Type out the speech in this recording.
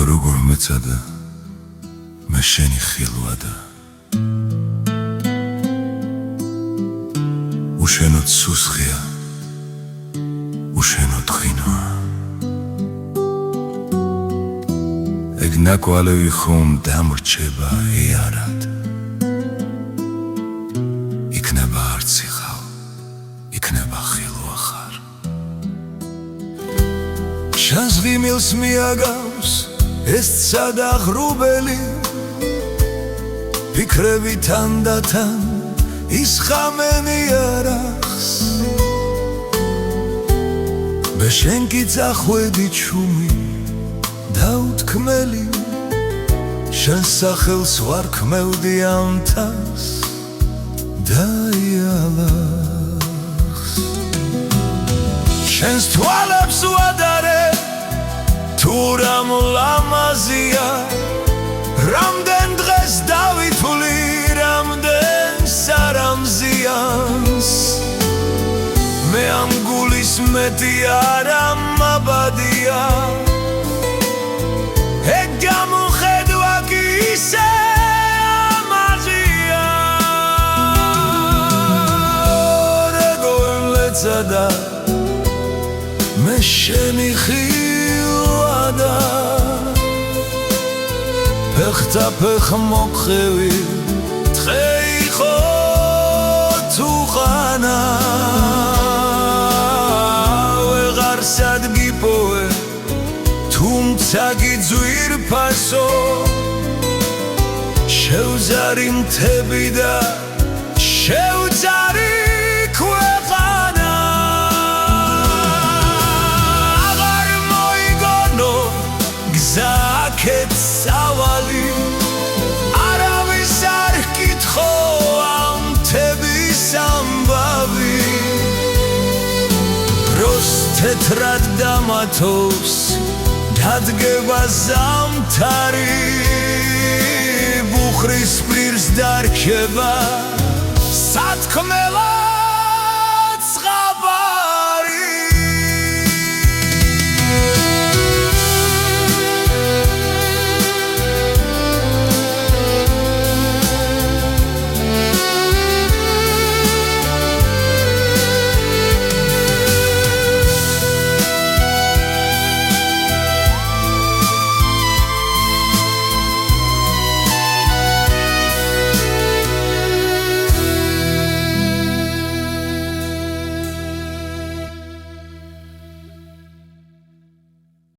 როგორ მეწადა მე შენი ხილვადა უშენოდ სუსხია უშენოდ ღვინოა ეგ ნაკვალევი ხომ დამრჩება იარად იქნება არც იხავ იქნება ხილვა ხარ შანს ღიმილს მიაგავს ეს ცადა ღრუბელი ფიქრები თანდათან ისხამენი არახს მე შენ კი წახვედი ჩუმი დაუთქმელი შენ სახელს ვარქმევდი ამ თავს დაიალახს შენს თვალებს ვადარე თუ რამ ლამაზია რამდენ დღეს დავითვლი რამდენ სარამზიანს მე ამ გულის მეტი არ ამაბადია ეგ გამოხედვა კი ისე ამაზია როგორ მეწადა მე შენი ხილვადა ფეხთა ფეხ მოგხევი თხე იყო თუ ხანა ვეღარ სადგიპოვე თუმცა გიძვირფასო შევზარი მთები და შევზარი ქვეყანა აღარ მოიგონო გზა აქეთ სავალი არავის არ ჰკითხო ამ მთების ამბავი დროს თეთრად დამათობს დადგება ზამთარი ბუხრის პირს დარჩება სათქმელა